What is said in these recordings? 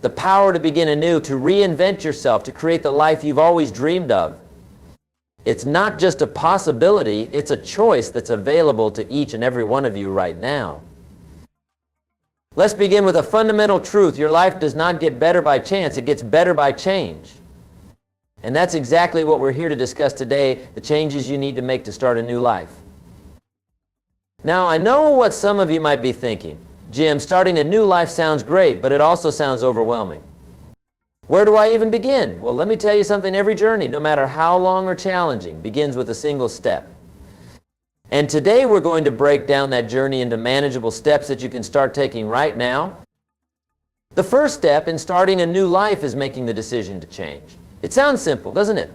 the power to begin anew, to reinvent yourself, to create the life you've always dreamed of. It's not just a possibility, it's a choice that's available to each and every one of you right now. Let's begin with a fundamental truth. Your life does not get better by chance, it gets better by change. And that's exactly what we're here to discuss today, the changes you need to make to start a new life. Now, I know what some of you might be thinking. Jim, starting a new life sounds great, but it also sounds overwhelming. Where do I even begin? Well, let me tell you something. Every journey, no matter how long or challenging, begins with a single step. And today we're going to break down that journey into manageable steps that you can start taking right now. The first step in starting a new life is making the decision to change. It sounds simple, doesn't it?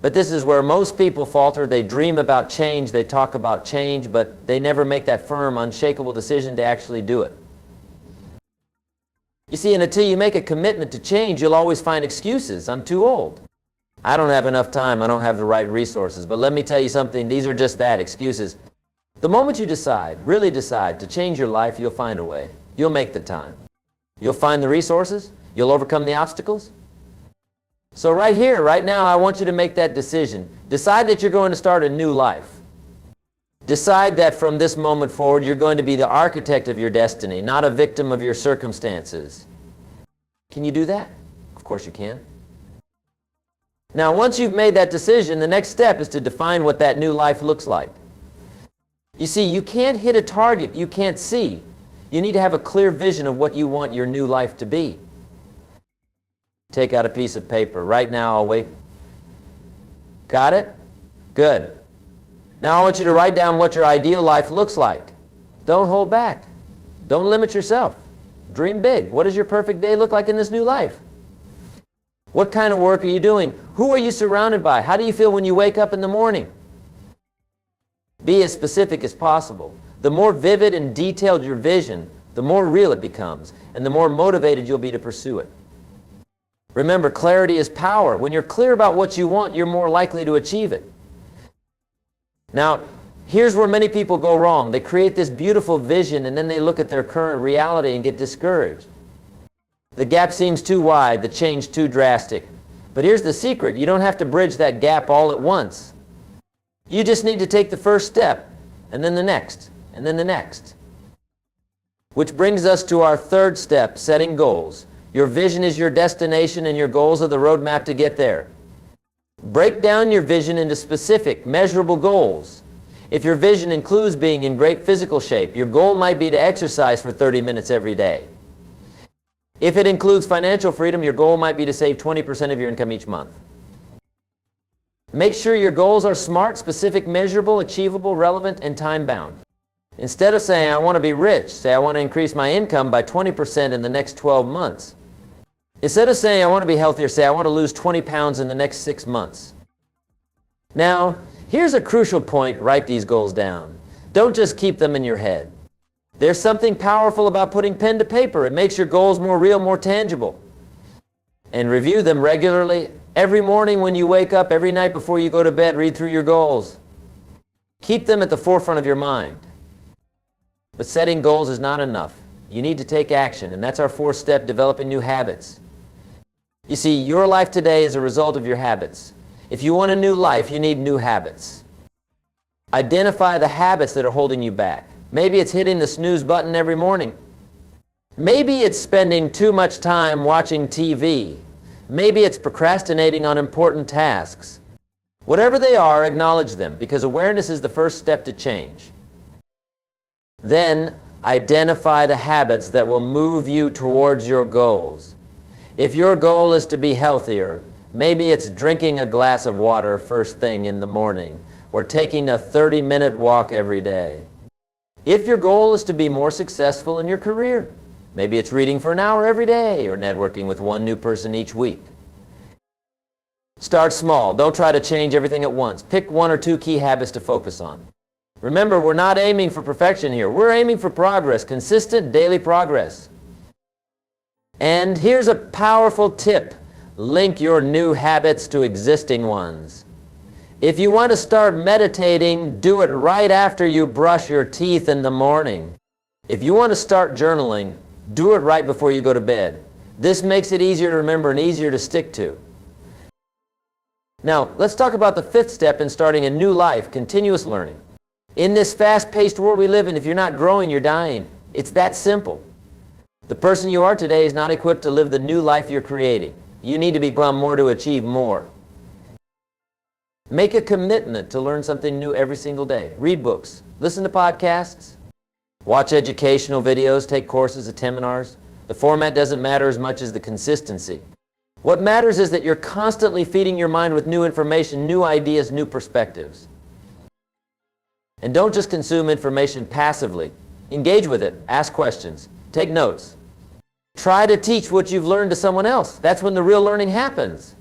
But this is where most people falter. They dream about change, they talk about change, but they never make that firm, unshakable decision to actually do it. You see, and until you make a commitment to change, you'll always find excuses. I'm too old. I don't have enough time. I don't have the right resources. But let me tell you something. These are just that, excuses. The moment you decide, really decide to change your life, you'll find a way. You'll make the time. You'll find the resources. You'll overcome the obstacles. So right here, right now, I want you to make that decision. Decide that you're going to start a new life. Decide that from this moment forward, you're going to be the architect of your destiny, not a victim of your circumstances. Can you do that? Of course you can. Now, once you've made that decision, the next step is to define what that new life looks like. You see, you can't hit a target you can't see. You need to have a clear vision of what you want your new life to be. Take out a piece of paper. Right now, I'll wait. Got it? Good. Now I want you to write down what your ideal life looks like. Don't hold back. Don't limit yourself. Dream big. What does your perfect day look like in this new life? What kind of work are you doing? Who are you surrounded by? How do you feel when you wake up in the morning? Be as specific as possible. The more vivid and detailed your vision, the more real it becomes, and the more motivated you'll be to pursue it. Remember, clarity is power. When you're clear about what you want, you're more likely to achieve it. Now, here's where many people go wrong. They create this beautiful vision, and then they look at their current reality and get discouraged. The gap seems too wide, the change too drastic. But here's the secret. You don't have to bridge that gap all at once. You just need to take the first step, and then the next, and then the next. Which brings us to our third step, setting goals. Your vision is your destination, and your goals are the roadmap to get there. Break down your vision into specific, measurable goals. If your vision includes being in great physical shape, your goal might be to exercise for 30 minutes every day. If it includes financial freedom, your goal might be to save 20% of your income each month. Make sure your goals are smart, specific, measurable, achievable, relevant, and time-bound. Instead of saying, I want to be rich, say, I want to increase my income by 20% in the next 12 months. Instead of saying, I want to be healthier, say, I want to lose 20 pounds in the next 6 months. Now, here's a crucial point. Write these goals down. Don't just keep them in your head. There's something powerful about putting pen to paper. It makes your goals more real, more tangible. And review them regularly. Every morning when you wake up, every night before you go to bed, read through your goals. Keep them at the forefront of your mind. But setting goals is not enough. You need to take action, and that's our fourth step, developing new habits. You see, your life today is a result of your habits. If you want a new life, you need new habits. Identify the habits that are holding you back. Maybe it's hitting the snooze button every morning. Maybe it's spending too much time watching TV. Maybe it's procrastinating on important tasks. Whatever they are, acknowledge them, because awareness is the first step to change. Then, identify the habits that will move you towards your goals. If your goal is to be healthier, maybe it's drinking a glass of water first thing in the morning, or taking a 30-minute walk every day. If your goal is to be more successful in your career, maybe it's reading for an hour every day or networking with one new person each week. Start small. Don't try to change everything at once. Pick one or two key habits to focus on. Remember, we're not aiming for perfection here. We're aiming for progress, consistent daily progress. And here's a powerful tip. Link your new habits to existing ones. If you want to start meditating, do it right after you brush your teeth in the morning. If you want to start journaling, do it right before you go to bed. This makes it easier to remember and easier to stick to. Now, let's talk about the fifth step in starting a new life, continuous learning. In this fast-paced world we live in, if you're not growing, you're dying. It's that simple. The person you are today is not equipped to live the new life you're creating. You need to become more to achieve more. Make a commitment to learn something new every single day. Read books, listen to podcasts, watch educational videos, take courses, attend seminars. The format doesn't matter as much as the consistency. What matters is that you're constantly feeding your mind with new information, new ideas, new perspectives. And don't just consume information passively. Engage with it. Ask questions. Take notes. Try to teach what you've learned to someone else. That's when the real learning happens.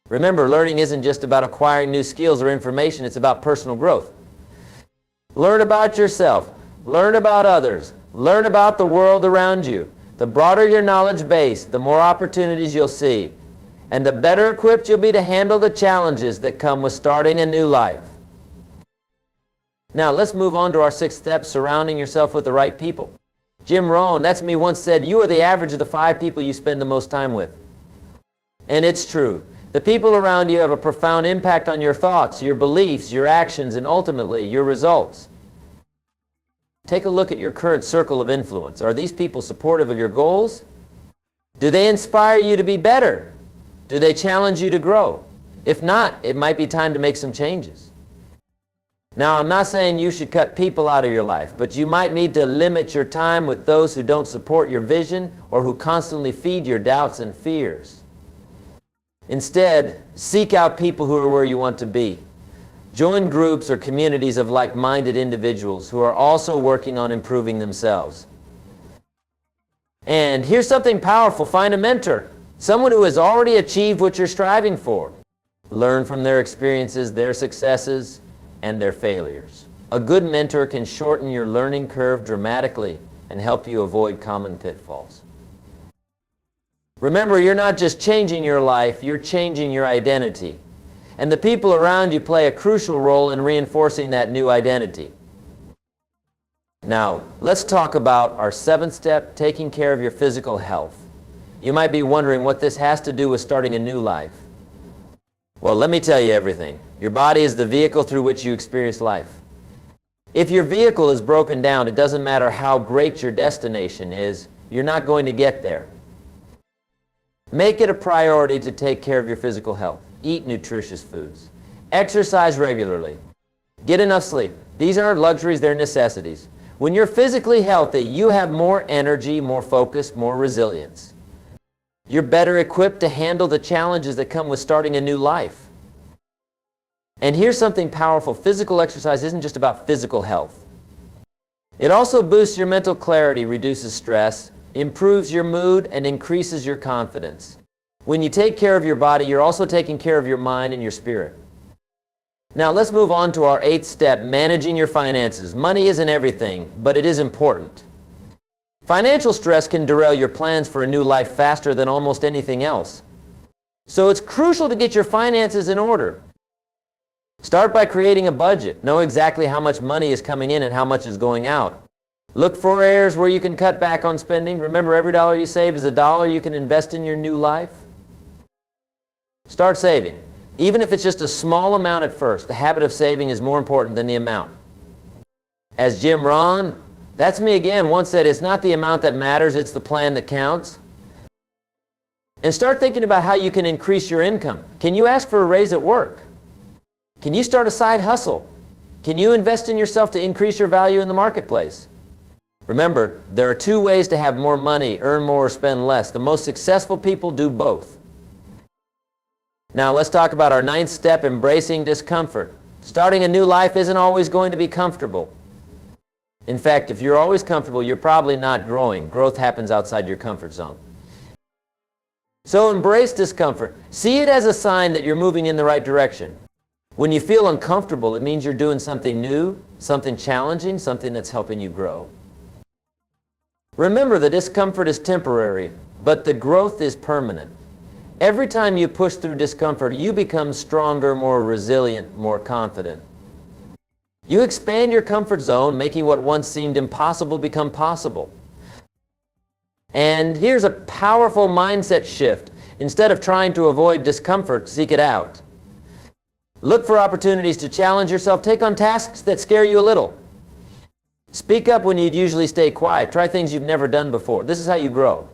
Remember, learning isn't just about acquiring new skills or information. It's about personal growth. Learn about yourself. Learn about others. Learn about the world around you. The broader your knowledge base, the more opportunities you'll see. And the better equipped you'll be to handle the challenges that come with starting a new life. Now, let's move on to our sixth step, surrounding yourself with the right people. Jim Rohn, that's me, once said, you are the average of the 5 people you spend the most time with. And it's true. The people around you have a profound impact on your thoughts, your beliefs, your actions, and ultimately your results. Take a look at your current circle of influence. Are these people supportive of your goals? Do they inspire you to be better? Do they challenge you to grow? If not, it might be time to make some changes. Now, I'm not saying you should cut people out of your life, but you might need to limit your time with those who don't support your vision or who constantly feed your doubts and fears. Instead, seek out people who are where you want to be. Join groups or communities of like-minded individuals who are also working on improving themselves. And here's something powerful. Find a mentor, someone who has already achieved what you're striving for. Learn from their experiences, their successes, and their failures. A good mentor can shorten your learning curve dramatically and help you avoid common pitfalls. Remember, you're not just changing your life, you're changing your identity. And the people around you play a crucial role in reinforcing that new identity. Now, let's talk about our seventh step, taking care of your physical health. You might be wondering what this has to do with starting a new life. Well, let me tell you everything. Your body is the vehicle through which you experience life. If your vehicle is broken down, it doesn't matter how great your destination is, you're not going to get there. Make it a priority to take care of your physical health. Eat nutritious foods. Exercise regularly. Get enough sleep. These aren't luxuries, they're necessities. When you're physically healthy, you have more energy, more focus, more resilience. You're better equipped to handle the challenges that come with starting a new life. And here's something powerful. Physical exercise isn't just about physical health. It also boosts your mental clarity, reduces stress, improves your mood, and increases your confidence. When you take care of your body, you're also taking care of your mind and your spirit. Now let's move on to our eighth step, managing your finances. Money isn't everything, but it is important. Financial stress can derail your plans for a new life faster than almost anything else. So it's crucial to get your finances in order. Start by creating a budget. Know exactly how much money is coming in and how much is going out. Look for areas where you can cut back on spending. Remember, every dollar you save is a dollar you can invest in your new life. Start saving. Even if it's just a small amount at first, the habit of saving is more important than the amount. As Jim Rohn, that's me again, once said, it's not the amount that matters, it's the plan that counts. And start thinking about how you can increase your income. Can you ask for a raise at work? Can you start a side hustle? Can you invest in yourself to increase your value in the marketplace? Remember, there are 2 ways to have more money, earn more or spend less. The most successful people do both. Now let's talk about our 9th step, embracing discomfort. Starting a new life isn't always going to be comfortable. In fact, if you're always comfortable, you're probably not growing. Growth happens outside your comfort zone. So embrace discomfort. See it as a sign that you're moving in the right direction. When you feel uncomfortable, it means you're doing something new, something challenging, something that's helping you grow. Remember, the discomfort is temporary, but the growth is permanent. Every time you push through discomfort, you become stronger, more resilient, more confident. You expand your comfort zone, making what once seemed impossible become possible. And here's a powerful mindset shift. Instead of trying to avoid discomfort, seek it out. Look for opportunities to challenge yourself. Take on tasks that scare you a little. Speak up when you'd usually stay quiet. Try things you've never done before. This is how you grow.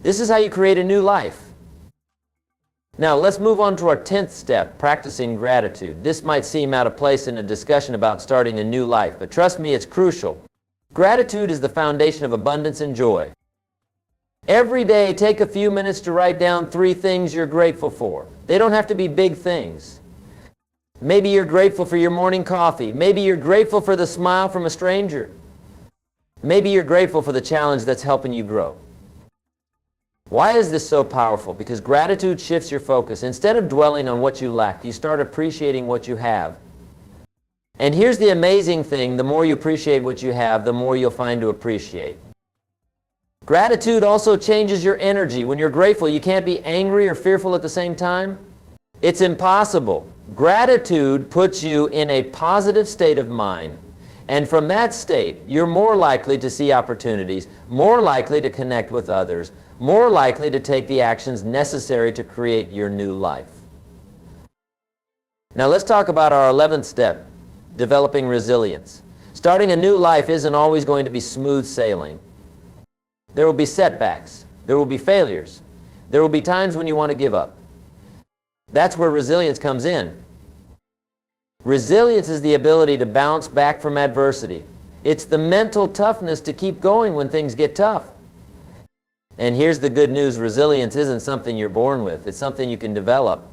This is how you create a new life. Now, let's move on to our 10th step, practicing gratitude. This might seem out of place in a discussion about starting a new life, but trust me, it's crucial. Gratitude is the foundation of abundance and joy. Every day, take a few minutes to write down 3 things you're grateful for. They don't have to be big things. Maybe you're grateful for your morning coffee. Maybe you're grateful for the smile from a stranger. Maybe you're grateful for the challenge that's helping you grow. Why is this so powerful? Because gratitude shifts your focus. Instead of dwelling on what you lack, you start appreciating what you have. And here's the amazing thing, the more you appreciate what you have, the more you'll find to appreciate. Gratitude also changes your energy. When you're grateful, you can't be angry or fearful at the same time. It's impossible. Gratitude puts you in a positive state of mind. And from that state, you're more likely to see opportunities, more likely to connect with others, more likely to take the actions necessary to create your new life. Now let's talk about our 11th step, developing resilience. Starting a new life isn't always going to be smooth sailing. There will be setbacks. There will be failures. There will be times when you want to give up. That's where resilience comes in. Resilience is the ability to bounce back from adversity. It's the mental toughness to keep going when things get tough. And here's the good news, resilience isn't something you're born with. It's something you can develop.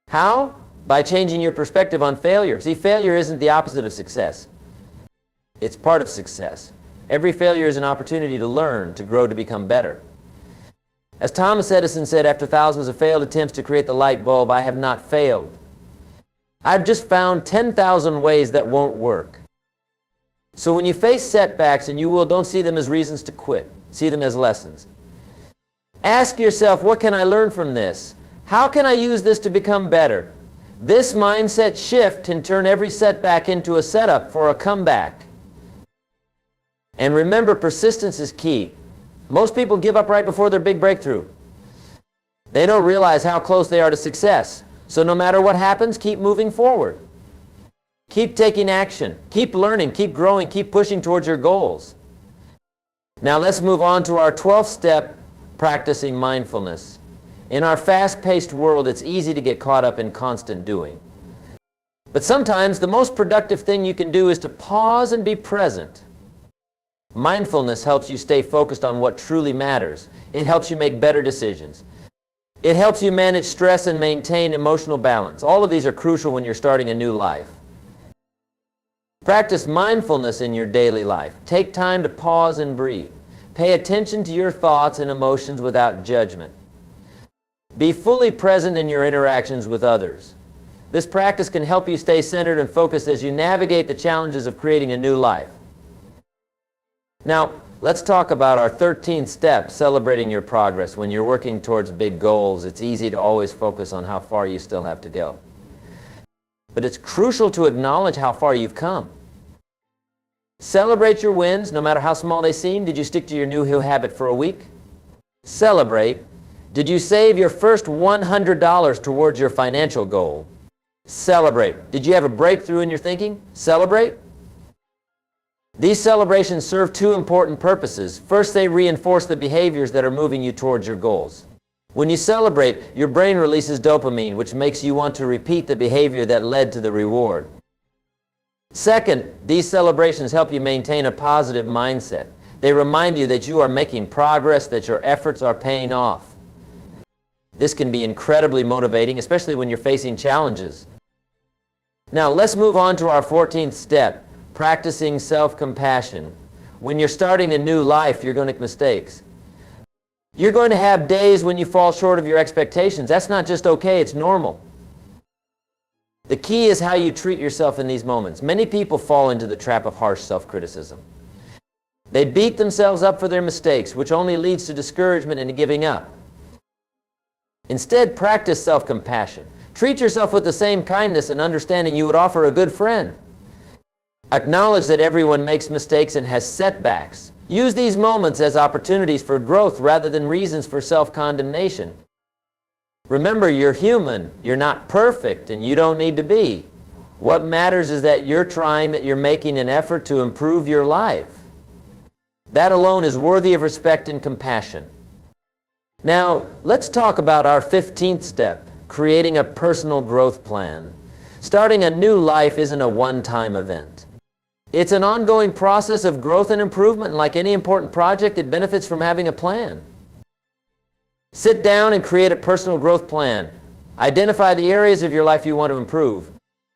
How? By changing your perspective on failure. See, failure isn't the opposite of success. It's part of success. Every failure is an opportunity to learn, to grow, to become better. As Thomas Edison said after thousands of failed attempts to create the light bulb, I have not failed. I've just found 10,000 ways that won't work. So when you face setbacks, and you will, don't see them as reasons to quit. See them as lessons. Ask yourself, what can I learn from this? How can I use this to become better? This mindset shift can turn every setback into a setup for a comeback. And remember, persistence is key. Most people give up right before their big breakthrough. They don't realize how close they are to success. So no matter what happens, keep moving forward. Keep taking action. Keep learning. Keep growing. Keep pushing towards your goals. Now let's move on to our 12th step, practicing mindfulness. In our fast-paced world, it's easy to get caught up in constant doing. But sometimes the most productive thing you can do is to pause and be present. Mindfulness helps you stay focused on what truly matters. It helps you make better decisions. It helps you manage stress and maintain emotional balance. All of these are crucial when you're starting a new life. Practice mindfulness in your daily life. Take time to pause and breathe. Pay attention to your thoughts and emotions without judgment. Be fully present in your interactions with others. This practice can help you stay centered and focused as you navigate the challenges of creating a new life. Now, let's talk about our 13th step, celebrating your progress. When you're working towards big goals, it's easy to always focus on how far you still have to go. But it's crucial to acknowledge how far you've come. Celebrate your wins, no matter how small they seem. Did you stick to your new habit for a week? Celebrate. Did you save your first $100 towards your financial goal? Celebrate. Did you have a breakthrough in your thinking? Celebrate. These celebrations serve 2 important purposes. First, they reinforce the behaviors that are moving you towards your goals. When you celebrate, your brain releases dopamine, which makes you want to repeat the behavior that led to the reward. Second, these celebrations help you maintain a positive mindset. They remind you that you are making progress, that your efforts are paying off. This can be incredibly motivating, especially when you're facing challenges. Now, let's move on to our 14th step, practicing self-compassion. When you're starting a new life, you're going to make mistakes. You're going to have days when you fall short of your expectations. That's not just okay, it's normal. The key is how you treat yourself in these moments. Many people fall into the trap of harsh self-criticism. They beat themselves up for their mistakes, which only leads to discouragement and to giving up. Instead, practice self-compassion. Treat yourself with the same kindness and understanding you would offer a good friend. Acknowledge that everyone makes mistakes and has setbacks. Use these moments as opportunities for growth rather than reasons for self-condemnation. Remember, you're human, you're not perfect, and you don't need to be. What matters is that you're trying, that you're making an effort to improve your life. That alone is worthy of respect and compassion. Now, let's talk about our 15th step, creating a personal growth plan. Starting a new life isn't a one-time event. It's an ongoing process of growth and improvement, and like any important project, it benefits from having a plan. Sit down and create a personal growth plan. Identify the areas of your life you want to improve.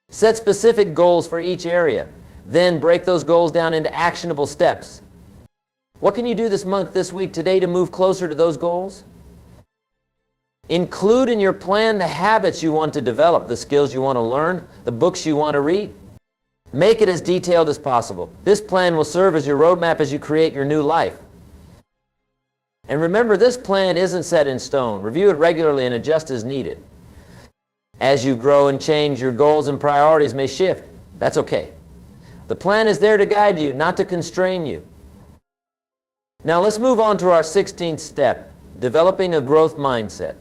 Set specific goals for each area. Then break those goals down into actionable steps. What can you do this month, this week, today to move closer to those goals? Include in your plan the habits you want to develop, the skills you want to learn, the books you want to read. Make it as detailed as possible. This plan will serve as your roadmap as you create your new life. And remember, this plan isn't set in stone. Review it regularly and adjust as needed. As you grow and change, your goals and priorities may shift. That's okay. The plan is there to guide you, not to constrain you. Now let's move on to our 16th step, developing a growth mindset.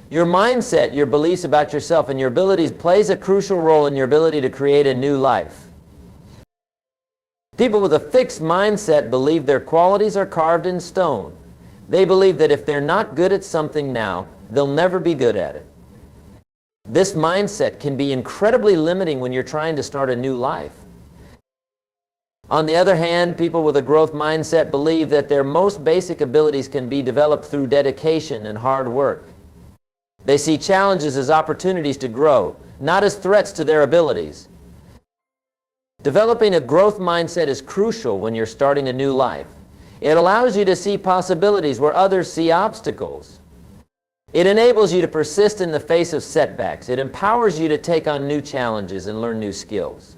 Your mindset, your beliefs about yourself and your abilities plays a crucial role in your ability to create a new life. People with a fixed mindset believe their qualities are carved in stone. They believe that if they're not good at something now, they'll never be good at it. This mindset can be incredibly limiting when you're trying to start a new life. On the other hand, people with a growth mindset believe that their most basic abilities can be developed through dedication and hard work. They see challenges as opportunities to grow, not as threats to their abilities. Developing a growth mindset is crucial when you're starting a new life. It allows you to see possibilities where others see obstacles. It enables you to persist in the face of setbacks. It empowers you to take on new challenges and learn new skills.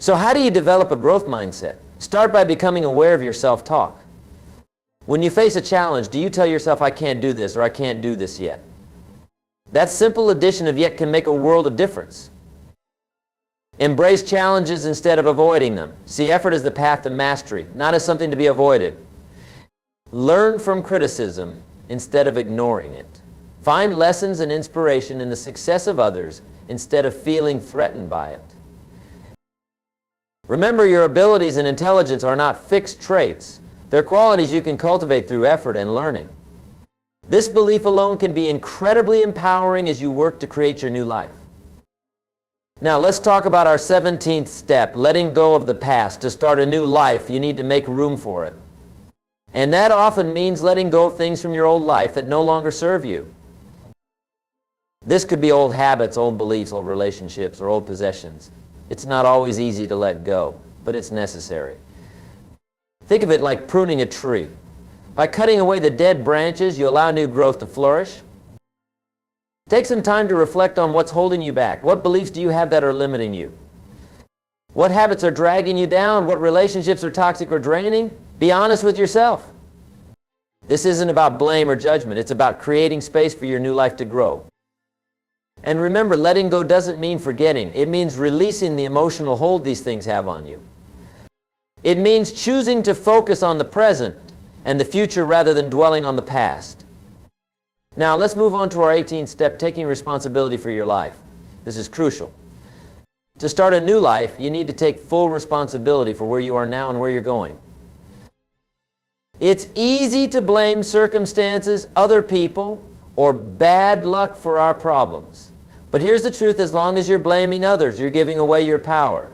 So how do you develop a growth mindset? Start by becoming aware of your self-talk. When you face a challenge, do you tell yourself, I can't do this, or I can't do this yet? That simple addition of yet can make a world of difference. Embrace challenges instead of avoiding them. See effort as the path to mastery, not as something to be avoided. Learn from criticism instead of ignoring it. Find lessons and inspiration in the success of others instead of feeling threatened by it. Remember, your abilities and intelligence are not fixed traits. They're qualities you can cultivate through effort and learning. This belief alone can be incredibly empowering as you work to create your new life. Now let's talk about our 17th step, letting go of the past. To start a new life, you need to make room for it. And that often means letting go of things from your old life that no longer serve you. This could be old habits, old beliefs, old relationships, or old possessions. It's not always easy to let go, but it's necessary. Think of it like pruning a tree. By cutting away the dead branches, you allow new growth to flourish. Take some time to reflect on what's holding you back. What beliefs do you have that are limiting you? What habits are dragging you down? What relationships are toxic or draining? Be honest with yourself. This isn't about blame or judgment. It's about creating space for your new life to grow. And remember, letting go doesn't mean forgetting. It means releasing the emotional hold these things have on you. It means choosing to focus on the present and the future rather than dwelling on the past. Now let's move on to our 18th step, taking responsibility for your life. This is crucial. To start a new life, you need to take full responsibility for where you are now and where you're going. It's easy to blame circumstances, other people, or bad luck for our problems. But here's the truth, as long as you're blaming others, you're giving away your power.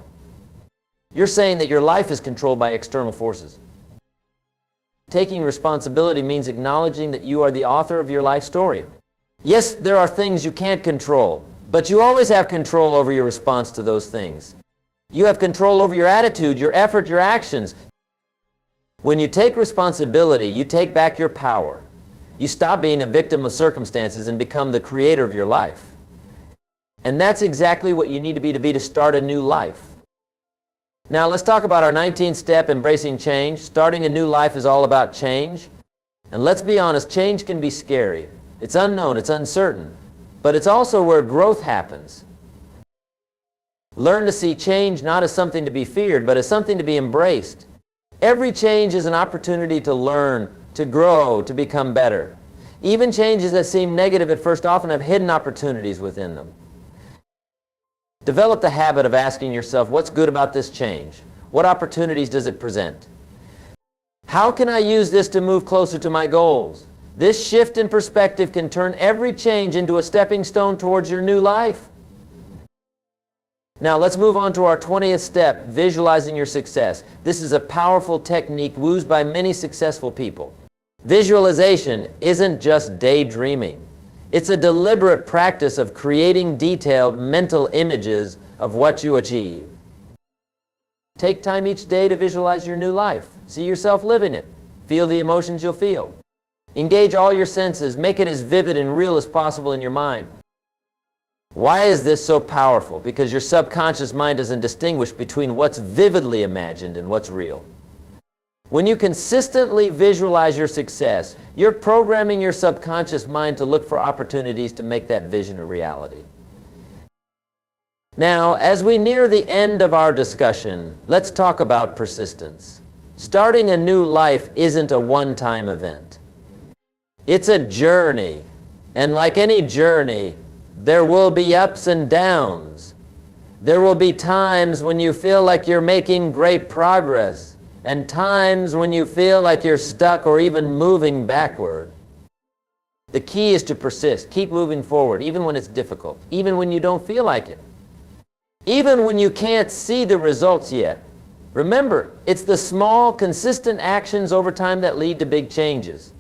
You're saying that your life is controlled by external forces. Taking responsibility means acknowledging that you are the author of your life story. Yes, there are things you can't control, but you always have control over your response to those things. You have control over your attitude, your effort, your actions. When you take responsibility, you take back your power. You stop being a victim of circumstances and become the creator of your life. And that's exactly what you need to be to start a new life. Now let's talk about our 19th step, embracing change. Starting a new life is all about change. And let's be honest, change can be scary. It's unknown, it's uncertain. But it's also where growth happens. Learn to see change not as something to be feared, but as something to be embraced. Every change is an opportunity to learn, to grow, to become better. Even changes that seem negative at first often have hidden opportunities within them. Develop the habit of asking yourself, what's good about this change? What opportunities does it present? How can I use this to move closer to my goals? This shift in perspective can turn every change into a stepping stone towards your new life. Now let's move on to our 20th step, visualizing your success. This is a powerful technique used by many successful people. Visualization isn't just daydreaming. It's a deliberate practice of creating detailed mental images of what you achieve. Take time each day to visualize your new life. See yourself living it. Feel the emotions you'll feel. Engage all your senses. Make it as vivid and real as possible in your mind. Why is this so powerful? Because your subconscious mind doesn't distinguish between what's vividly imagined and what's real. When you consistently visualize your success, you're programming your subconscious mind to look for opportunities to make that vision a reality. Now, as we near the end of our discussion, let's talk about persistence. Starting a new life isn't a one-time event. It's a journey, and like any journey, there will be ups and downs. There will be times when you feel like you're making great progress, and times when you feel like you're stuck or even moving backward. The key is to persist. Keep moving forward, even when it's difficult, even when you don't feel like it, even when you can't see the results yet. Remember, it's the small, consistent actions over time that lead to big changes.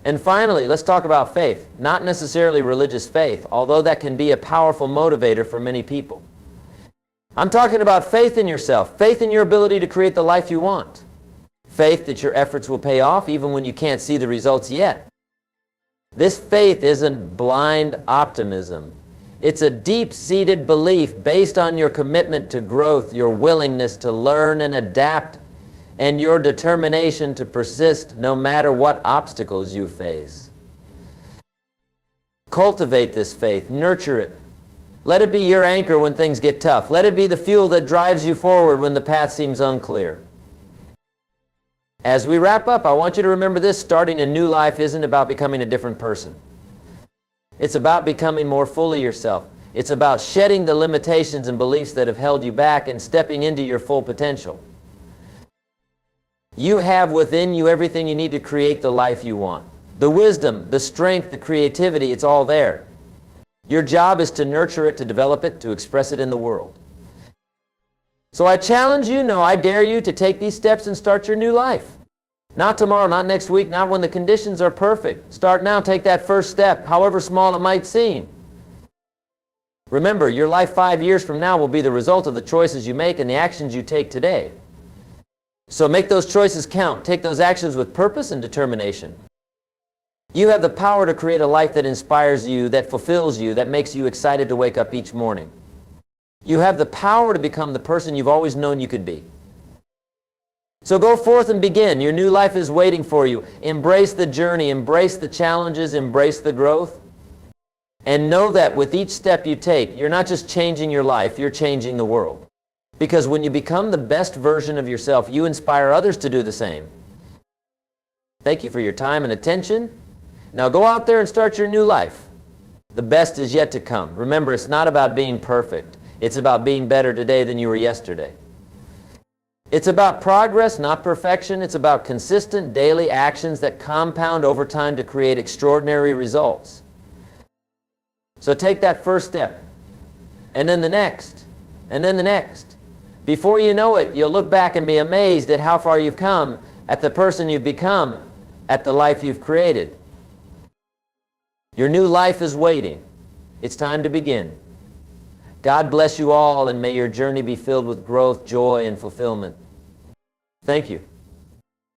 And finally, let's talk about faith. Not necessarily religious faith, although that can be a powerful motivator for many people. I'm talking about faith in yourself, faith in your ability to create the life you want, faith that your efforts will pay off even when you can't see the results yet. This faith isn't blind optimism. It's a deep-seated belief based on your commitment to growth, your willingness to learn and adapt, and your determination to persist no matter what obstacles you face. Cultivate this faith, nurture it. Let it be your anchor when things get tough. Let it be the fuel that drives you forward when the path seems unclear. As we wrap up, I want you to remember this: starting a new life isn't about becoming a different person. It's about becoming more fully yourself. It's about shedding the limitations and beliefs that have held you back and stepping into your full potential. You have within you everything you need to create the life you want. The wisdom, the strength, the creativity, it's all there. Your job is to nurture it, to develop it, to express it in the world. So I challenge you, no, I dare you to take these steps and start your new life. Not tomorrow, not next week, not when the conditions are perfect. Start now, take that first step, however small it might seem. Remember, your life 5 years from now will be the result of the choices you make and the actions you take today. So make those choices count. Take those actions with purpose and determination. You have the power to create a life that inspires you, that fulfills you, that makes you excited to wake up each morning. You have the power to become the person you've always known you could be. So go forth and begin. Your new life is waiting for you. Embrace the journey, embrace the challenges, embrace the growth. And know that with each step you take, you're not just changing your life, you're changing the world. Because when you become the best version of yourself, you inspire others to do the same. Thank you for your time and attention. Now go out there and start your new life. The best is yet to come. Remember, it's not about being perfect. It's about being better today than you were yesterday. It's about progress, not perfection. It's about consistent daily actions that compound over time to create extraordinary results. So take that first step, and then the next, and then the next. Before you know it, you'll look back and be amazed at how far you've come, at the person you've become, at the life you've created. Your new life is waiting. It's time to begin. God bless you all, and may your journey be filled with growth, joy, and fulfillment. Thank you.